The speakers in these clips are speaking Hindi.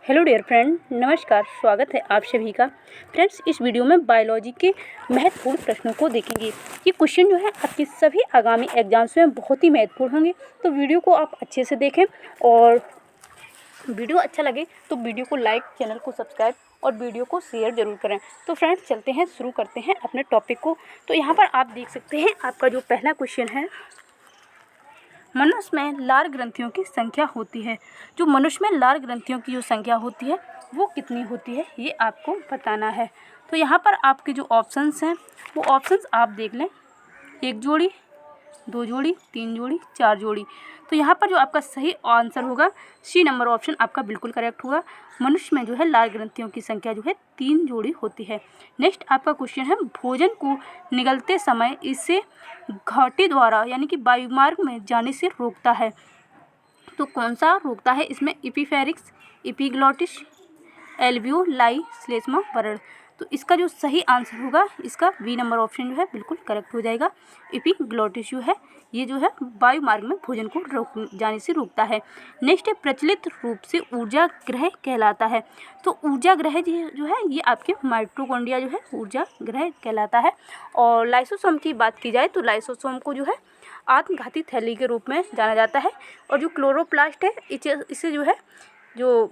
हेलो डियर फ्रेंड, नमस्कार। स्वागत है आप सभी का। फ्रेंड्स, इस वीडियो में बायोलॉजी के महत्वपूर्ण प्रश्नों को देखेंगे। ये क्वेश्चन जो है आपके सभी आगामी एग्जाम्स में बहुत ही महत्वपूर्ण होंगे, तो वीडियो को आप अच्छे से देखें और वीडियो अच्छा लगे तो वीडियो को लाइक, चैनल को सब्सक्राइब और वीडियो को शेयर जरूर करें। तो फ्रेंड्स, चलते हैं, शुरू करते हैं अपने टॉपिक को। तो यहाँ पर आप देख सकते हैं, आपका जो पहला क्वेश्चन है, मनुष्य में लार ग्रंथियों की संख्या होती है। जो मनुष्य में लार ग्रंथियों की जो संख्या होती है वो कितनी होती है, ये आपको बताना है। तो यहाँ पर आपके जो ऑप्शंस हैं वो ऑप्शंस आप देख लें, 1 जोड़ी, 2 जोड़ी, 3 जोड़ी, 4 जोड़ी। तो यहाँ पर जो आपका सही आंसर होगा सी नंबर ऑप्शन आपका बिल्कुल करेक्ट होगा। मनुष्य में जो है लार ग्रंथियों की संख्या जो है 3 जोड़ी होती है। नेक्स्ट आपका क्वेश्चन है, भोजन को निगलते समय इसे घाटी द्वारा यानी कि वायुमार्ग में जाने से रोकता है। तो कौन सा रोकता है इसमें? एपिफेरिक्स, एपिग्लॉटिस, एल्वियोलाई, श्लेष्मा वरण। तो इसका जो सही आंसर होगा इसका बी नंबर ऑप्शन जो है बिल्कुल करेक्ट हो जाएगा। एपिग्लॉटिस जो है ये जो है वायु मार्ग में भोजन को जाने से रोकता है। नेक्स्ट है, प्रचलित रूप से ऊर्जा ग्रह कहलाता है। तो ऊर्जा ग्रह जो है ये आपके माइटोकॉन्ड्रिया जो है ऊर्जा ग्रह कहलाता है। और लाइसोसोम की बात की जाए तो लाइसोसोम को जो है आत्मघाती थैली के रूप में जाना जाता है। और जो क्लोरोप्लास्ट है इसे जो है जो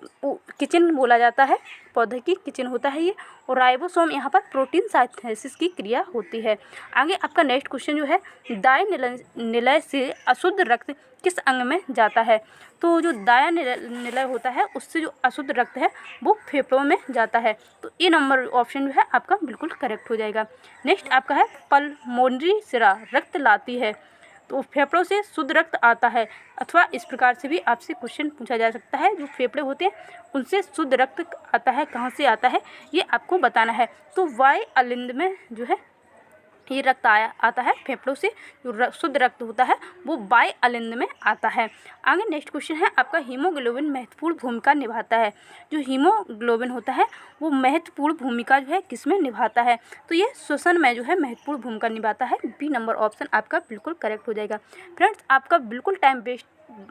किचन बोला जाता है, पौधे की किचन होता है ये। और राइबोसोम यहाँ पर प्रोटीन सिंथेसिस की क्रिया होती है। आगे आपका नेक्स्ट क्वेश्चन जो है, दाय निलय से अशुद्ध रक्त किस अंग में जाता है? तो जो दाया निलय होता है उससे जो अशुद्ध रक्त है वो फेफड़ों में जाता है। तो ए नंबर ऑप्शन जो है आपका बिल्कुल करेक्ट हो जाएगा। नेक्स्ट आपका है, पल्मोनरी सिरा रक्त लाती है, तो फेफड़ों से शुद्ध रक्त आता है। अथवा इस प्रकार से भी आपसे क्वेश्चन पूछा जा सकता है, जो फेफड़े होते हैं उनसे शुद्ध रक्त आता है, कहाँ से आता है ये आपको बताना है। तो वाई अलिंद में जो है ये रक्त आता है फेफड़ों से, जो शुद्ध रक्त होता है वो बाय अलिंद में आता है। आगे नेक्स्ट क्वेश्चन है आपका, हीमोग्लोबिन महत्वपूर्ण भूमिका निभाता है। जो हीमोग्लोबिन होता है वो महत्वपूर्ण भूमिका जो है किसमें निभाता है? तो ये श्वसन में जो है महत्वपूर्ण भूमिका निभाता है। बी नंबर ऑप्शन आपका बिल्कुल करेक्ट हो जाएगा। फ्रेंड्स, आपका बिल्कुल टाइम वेस्ट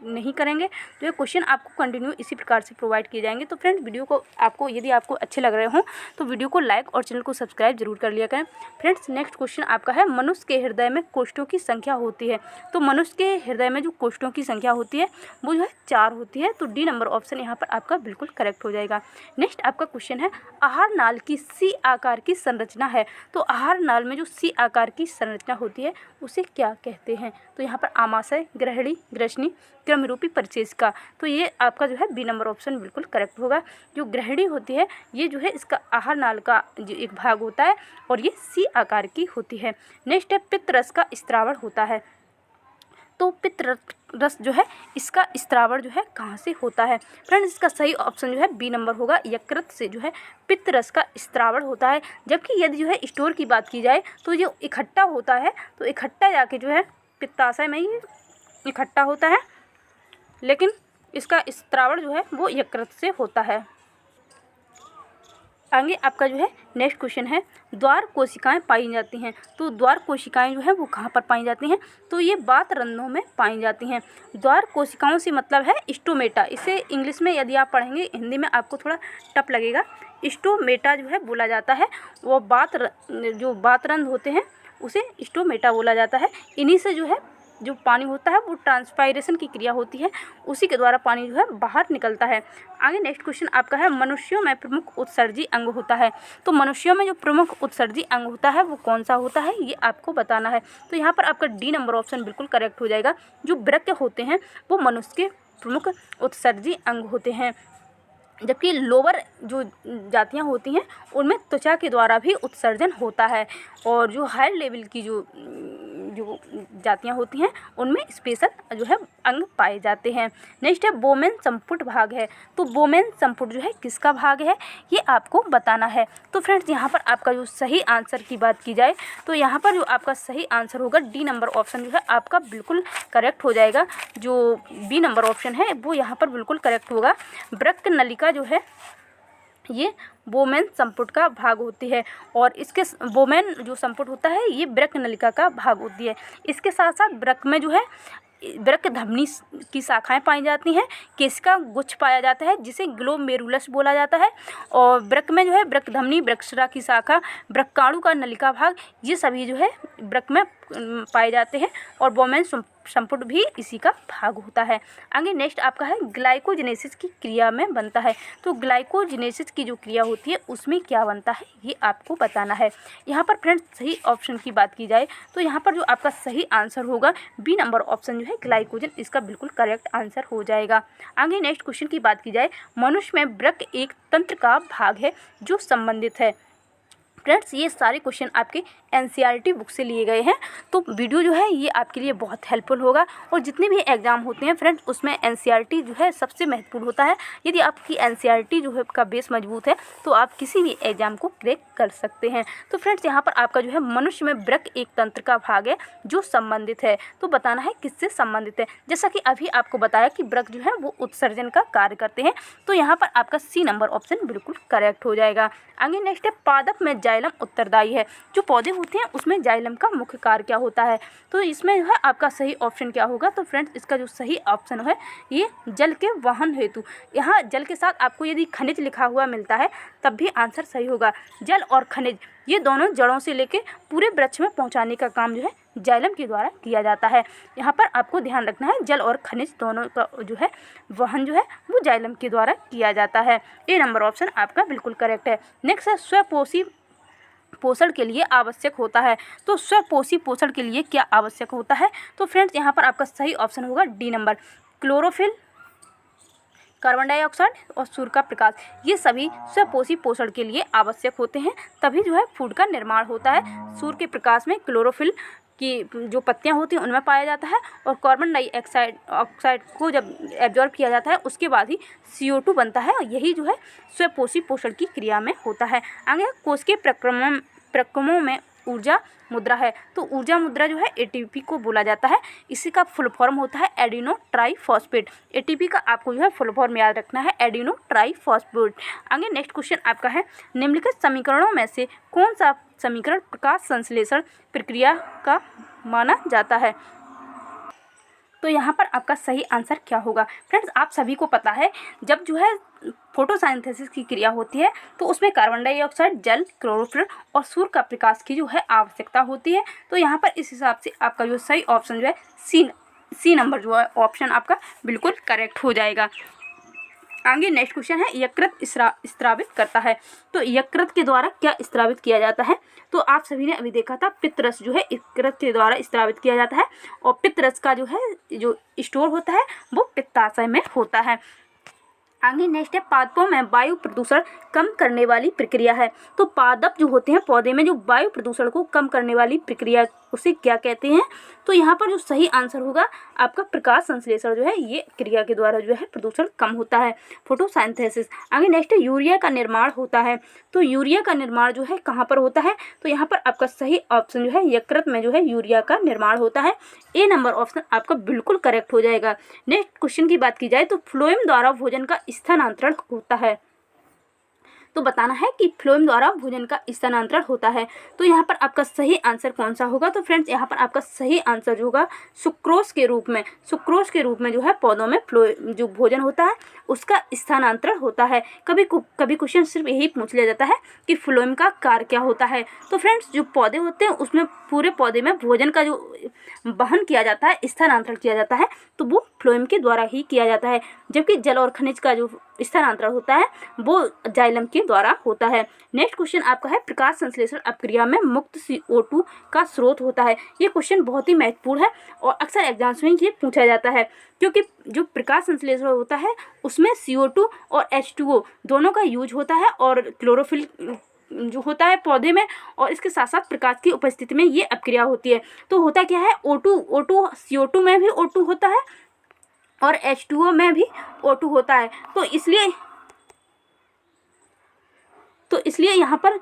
नहीं करेंगे, तो ये क्वेश्चन आपको कंटिन्यू इसी प्रकार से प्रोवाइड किए जाएंगे। तो फ्रेंड्स, वीडियो को यदि आपको अच्छे लग रहे हों तो वीडियो को लाइक और चैनल को सब्सक्राइब जरूर कर लिया करें। फ्रेंड्स, नेक्स्ट क्वेश्चन आपका है, मनुष्य के हृदय में कोष्ठों की संख्या होती है। तो मनुष्य के हृदय में जो कोष्ठों की संख्या होती है वो जो है 4 होती है। तो डी नंबर ऑप्शन यहाँ पर आपका बिल्कुल करेक्ट हो जाएगा। नेक्स्ट आपका क्वेश्चन है, आहार नाल की सी आकार की संरचना है। तो आहार नाल में जो सी आकार की संरचना होती है उसे क्या कहते हैं? तो यहाँ पर आमाशय, ग्रहणी, ग्रसनी, क्रमरूपी परिचेशिका। तो ये आपका जो है बी नंबर ऑप्शन बिल्कुल करेक्ट होगा। जो ग्रहणी होती है ये जो है इसका आहार नाल का जो एक भाग होता है और ये सी आकार की होती है। नेक्स्ट है, पित्तरस का स्त्रावण होता है। तो पित्तरस जो है इसका स्त्रावण जो है कहाँ से होता है? फ्रेंड्स, इसका सही ऑप्शन जो है बी नंबर होगा, यकृत से जो है पित्तरस का स्त्रावण होता है। जबकि यदि जो है स्टोर की बात की जाए तो जो इकट्ठा होता है तो इकट्ठा जाके जो है पित्ताशय में ही इकट्ठा होता है, लेकिन इसका स्त्रावण जो है वो यकृत से होता है। आगे आपका जो है नेक्स्ट क्वेश्चन है, द्वार कोशिकाएं पाई जाती हैं। तो द्वार कोशिकाएं जो है वो कहाँ पर पाई जाती हैं? तो ये बात रंध्रों में पाई जाती हैं। द्वार कोशिकाओं से मतलब है स्टोमेटा। इसे इंग्लिश में यदि आप पढ़ेंगे, हिंदी में आपको थोड़ा टफ लगेगा। स्टोमेटा जो है बोला जाता है, वो जो बातरंध्र होते हैं उसे स्टोमेटा बोला जाता है। इन्हीं से जो है जो पानी होता है वो ट्रांसपायरेशन की क्रिया होती है, उसी के द्वारा पानी जो है बाहर निकलता है। आगे नेक्स्ट क्वेश्चन आपका है, मनुष्यों में प्रमुख उत्सर्जी अंग होता है। तो मनुष्यों में जो प्रमुख उत्सर्जी अंग होता है वो कौन सा होता है, ये आपको बताना है। तो यहाँ पर आपका डी नंबर ऑप्शन बिल्कुल करेक्ट हो जाएगा। जो वृक्क होते हैं वो मनुष्य के प्रमुख उत्सर्जी अंग होते हैं। जबकि लोअर जो जातियाँ होती हैं उनमें त्वचा के द्वारा भी उत्सर्जन होता है। और जो हायर लेवल की जो जातियाँ होती हैं उनमें स्पेशल जो है अंग पाए जाते हैं। नेक्स्ट है, बोमेन संपुट भाग है। तो बोमेन संपुट जो है किसका भाग है ये आपको बताना है। तो फ्रेंड्स, यहाँ पर आपका जो सही आंसर की बात की जाए तो यहाँ पर जो आपका सही आंसर होगा डी नंबर ऑप्शन जो है आपका बिल्कुल करेक्ट हो जाएगा। जो बी नंबर ऑप्शन है वो यहाँ पर बिल्कुल करेक्ट होगा। वृक्क नलिका जो है ये बोमेन संपुट का भाग होती है। और इसके बोमेन जो संपुट होता है ये वृक्क नलिका का भाग होती है। इसके साथ साथ वृक्क में जो है वृक्क धमनी की शाखाएं पाई जाती हैं, केशिका गुच्छ पाया जाता है जिसे ग्लोमेरुलस बोला जाता है, और वृक्क में जो है वृक्क धमनी, वृक्षरा की शाखा, वृक्काणु का नलिका भाग, ये सभी जो है वृक्क में पाए जाते हैं, और बोमेन संपुट भी इसी का भाग होता है। आगे नेक्स्ट आपका है ग्लाइकोजेनेसिस की क्रिया में बनता है। तो ग्लाइकोजेनेसिस की जो क्रिया होती है उसमें क्या बनता है ये आपको बताना है। यहाँ पर फ्रेंड्स सही ऑप्शन की बात की जाए तो यहाँ पर जो आपका सही आंसर होगा बी नंबर ऑप्शन जो है ग्लाइकोजन, इसका बिल्कुल करेक्ट आंसर हो जाएगा। आगे नेक्स्ट क्वेश्चन की बात की जाए, मनुष्य में वृक्क एक तंत्र का भाग है जो संबंधित है। फ्रेंड्स ये सारे क्वेश्चन आपके एनसीईआरटी बुक से लिए गए हैं, तो वीडियो जो है ये आपके लिए बहुत हेल्पफुल होगा। और जितने भी एग्जाम होते हैं फ्रेंड्स उसमें एनसीईआरटी जो है सबसे महत्वपूर्ण होता है। यदि आपकी एनसीईआरटी जो है का बेस मजबूत है तो आप किसी भी एग्जाम को क्रैक कर सकते हैं। तो फ्रेंड्स यहाँ पर आपका जो है मनुष्य में वृक्क एक तंत्र का भाग है जो संबंधित है, तो बताना है किससे संबंधित है। जैसा कि अभी आपको बताया कि वृक्क जो है वो उत्सर्जन का कार्य करते हैं, तो यहाँ पर आपका सी नंबर ऑप्शन बिल्कुल करेक्ट हो जाएगा। आगे नेक्स्ट है पादप में जाइलम उत्तरदायी है। जो पौधे होते हैं उसमें जाइलम का मुख्य कार्य क्या होता है, तो इसमें जो है आपका सही ऑप्शन क्या होगा। तो फ्रेंड्स इसका जो सही ऑप्शन है ये जल के वहन हेतु, यहाँ जल के साथ आपको यदि खनिज लिखा हुआ मिलता है तब भी आंसर सही होगा। जल और खनिज ये दोनों जड़ों से लेके पूरे वृक्ष में पहुँचाने का काम जो है जाइलम के द्वारा किया जाता है। यहाँ पर आपको ध्यान रखना है जल और खनिज दोनों का जो है वहन जो है वो जाइलम के द्वारा किया जाता है। ए नंबर ऑप्शन आपका बिल्कुल करेक्ट है। नेक्स्ट है स्वपोषी पोषण के लिए आवश्यक होता है। तो स्वपोषी पोषण के लिए क्या आवश्यक होता है, तो फ्रेंड्स यहाँ पर आपका सही ऑप्शन होगा D number, chlorophyll, carbon dioxide और सूर्य का प्रकाश, ये सभी स्वपोषी पोषण के लिए आवश्यक होते हैं, तभी जो है फूड का निर्माण होता है। सूर्य के प्रकाश में क्लोरोफिल की जो पत्तियां होती हैं उनमें पाया जाता है, और कार्बन डाइऑक्साइड को जब एब्जॉर्ब किया जाता है उसके बाद ही CO2 बनता है, और यही जो है स्वपोषी पोषण की क्रिया में होता है। आगे कोशिकीय प्रक्रमों में ऊर्जा मुद्रा है। तो ऊर्जा मुद्रा जो है ATP को बोला जाता है, इसी का फुल फॉर्म होता है एडिनो ट्राईफॉस्फेट। ATP का आपको जो है फुल फॉर्म याद रखना है एडिनो ट्राईफॉस्फेट। आगे नेक्स्ट क्वेश्चन आपका है निम्नलिखित समीकरणों में से कौन सा समीकरण प्रकाश संश्लेषण प्रक्रिया का माना जाता है। तो यहाँ पर आपका सही आंसर क्या होगा। फ्रेंड्स आप सभी को पता है जब जो है फोटोसाइंथेसिस की क्रिया होती है तो उसमें कार्बन डाइऑक्साइड, जल, क्लोरोफिल और सूर्य का प्रकाश की जो है आवश्यकता होती है। तो यहाँ पर इस हिसाब से आपका जो सही ऑप्शन जो है सी नंबर जो है ऑप्शन आपका बिल्कुल करेक्ट हो जाएगा। आगे नेक्स्ट क्वेश्चन है यकृत स्रावित करता है। तो यकृत के द्वारा क्या स्रावित किया जाता है, तो आप सभी ने अभी देखा था पित्तरस जो है यकृत के द्वारा स्रावित किया जाता है, और पित्तरस का जो है जो स्टोर होता है वो पित्ताशय में होता है। आगे नेक्स्ट है पादपों में वायु प्रदूषण कम करने वाली प्रक्रिया है। तो पादप जो होते हैं पौधे में जो वायु प्रदूषण को कम करने वाली प्रक्रिया उसे क्या कहते हैं, तो यहाँ पर जो सही आंसर होगा आपका प्रकाश संश्लेषण जो है ये क्रिया के द्वारा जो है प्रदूषण कम होता है, फोटोसाइंथेसिस। आगे नेक्स्ट है यूरिया का निर्माण होता है। तो यूरिया का निर्माण जो है कहाँ पर होता है, तो यहाँ पर आपका सही ऑप्शन जो है यकृत में जो है यूरिया का निर्माण होता है। ए नंबर ऑप्शन आपका बिल्कुल करेक्ट हो जाएगा। नेक्स्ट क्वेश्चन की बात की जाए तो फ्लोएम द्वारा भोजन का स्थानांतरण होता है। तो बताना है कि फ्लोएम द्वारा भोजन का स्थानांतरण होता है। तो यहाँ पर आपका सही आंसर कौन सा होगा, तो फ्रेंड्स यहाँ पर आपका सही आंसर जो होगा सुक्रोज के रूप में जो है पौधों में जो भोजन होता है उसका स्थानांतरण होता है। कभी क्वेश्चन सिर्फ यही पूछ लिया जाता है कि फ्लोएम का कार्य क्या होता है। तो फ्रेंड्स जो पौधे होते हैं उसमें पूरे पौधे में भोजन का जो वहन किया जाता है, स्थानांतरण किया जाता है, तो वो फ्लोएम के द्वारा ही किया जाता है, जबकि जल और खनिज का जो स्थानांतरण होता है वो जाइलम के द्वारा होता है। नेक्स्ट क्वेश्चन आपका है प्रकाश संश्लेषण अपक्रिया में मुक्त CO2 का स्रोत होता है। ये क्वेश्चन बहुत ही महत्वपूर्ण है और अक्सर एग्जाम्स में ये पूछा जाता है, क्योंकि जो प्रकाश संश्लेषण होता है उसमें CO2 और H2O दोनों का यूज होता है, और क्लोरोफिल जो होता है पौधे में, और इसके साथ साथ प्रकाश की उपस्थिति में ये अपक्रिया होती है। तो होता क्या है O2 CO2 में भी O2 होता है और H2O में भी O2 होता है। तो इसलिए यहाँ पर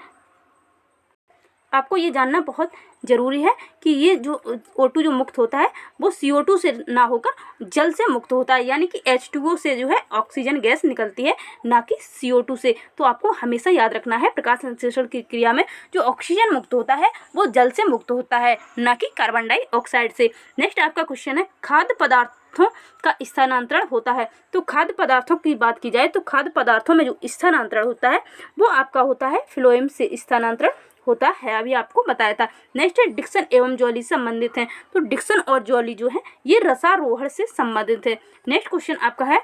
आपको ये जानना बहुत ज़रूरी है कि ये जो O2 जो मुक्त होता है वो CO2 से ना होकर जल से मुक्त होता है, यानी कि H2O से जो है ऑक्सीजन गैस निकलती है, ना कि CO2 से। तो आपको हमेशा याद रखना है प्रकाश संश्लेषण की क्रिया में जो ऑक्सीजन मुक्त होता है वो जल से मुक्त होता है, ना कि कार्बन डाइऑक्साइड से। नेक्स्ट आपका क्वेश्चन है खाद्य पदार्थों का स्थानांतरण होता है। तो खाद्य पदार्थों की बात की जाए तो खाद्य पदार्थों में जो स्थानांतरण होता है वो आपका होता है फ्लोएम से स्थानांतरण होता है, अभी आपको बताया था। नेक्स्ट है डिक्सन एवं ज्वाली से संबंधित हैं। तो डिक्सन और ज्वाली जो है ये रसारोहण से संबंधित है। नेक्स्ट क्वेश्चन आपका है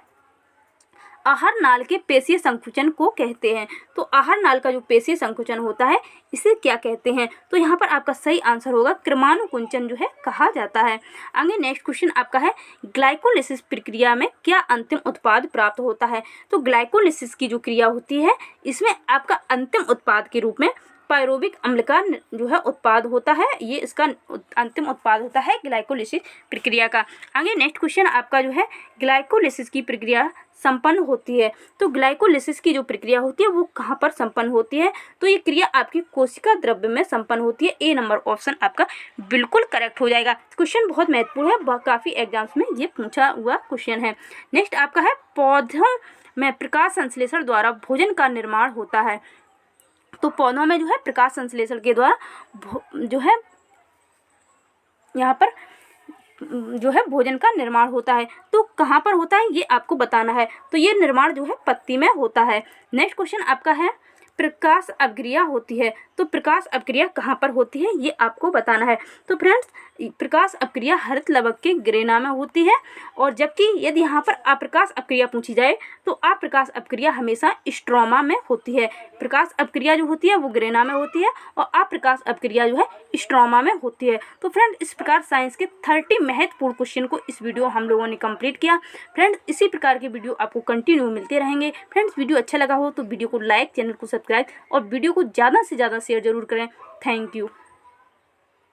आहार नाल के पेशीय संकुचन को कहते हैं। तो आहार नाल का जो पेशीय संकुचन होता है इसे क्या कहते हैं? तो यहाँ पर आपका सही आंसर होगा क्रमानुकुंचन जो है कहा जाता है। आगे नेक्स्ट क्वेश्चन आपका है ग्लाइकोलिसिस प्रक्रिया में क्या अंतिम उत्पाद प्राप्त होता है? तो ग्लाइकोलिसिस की जो क्रिया होती है इसमें आपका अंतिम उत्पाद के रूप में पायरोबिक अम्ल का जो है उत्पाद होता है, ये इसका अंतिम उत्पाद होता है ग्लाइकोलिसिस प्रक्रिया का। आगे नेक्स्ट क्वेश्चन आपका जो है ग्लाइकोलिसिस की प्रक्रिया संपन्न होती है। तो ग्लाइकोलिसिस की जो प्रक्रिया होती है वो कहाँ पर संपन्न होती है? तो ये क्रिया आपकी कोशिका द्रव्य में संपन्न होती है। ए नंबर ऑप्शन आपका बिल्कुल करेक्ट हो जाएगा। क्वेश्चन बहुत महत्वपूर्ण है, काफ़ी एग्जाम्स में ये पूछा हुआ क्वेश्चन है। नेक्स्ट आपका है पौधों में प्रकाश संश्लेषण द्वारा भोजन का निर्माण होता है। तो पौधों में जो है प्रकाश संश्लेषण के द्वारा जो है यहाँ पर जो है भोजन का निर्माण होता है। तो कहाँ पर होता है ये आपको बताना है। तो ये निर्माण जो है पत्ती में होता है। नेक्स्ट क्वेश्चन आपका है प्रकाश अपक्रिया होती है। तो प्रकाश अपक्रिया कहाँ पर होती है ये आपको बताना है। तो फ्रेंड्स प्रकाश अपक्रिया हरित लवक के ग्रेना में होती है, और जबकि यदि यहाँ पर अप्रकाश अपक्रिया पूछी जाए तो अप्रकाश अपक्रिया हमेशा स्ट्रोमा में होती है। प्रकाश अपक्रिया जो होती है वो ग्रेना में होती है और अप्रकाश अपक्रिया जो है स्ट्रोमा में होती है। तो फ्रेंड इस प्रकार साइंस के 30 महत्वपूर्ण क्वेश्चन को इस वीडियो हम लोगों ने कंप्लीट किया। फ्रेंड्स इसी प्रकार के वीडियो आपको कंटिन्यू मिलते रहेंगे। फ्रेंड्स वीडियो अच्छा लगा हो तो वीडियो को लाइक, चैनल को सब्सक्राइब और वीडियो को ज़्यादा से ज़्यादा शेयर जरूर करें। Thank you.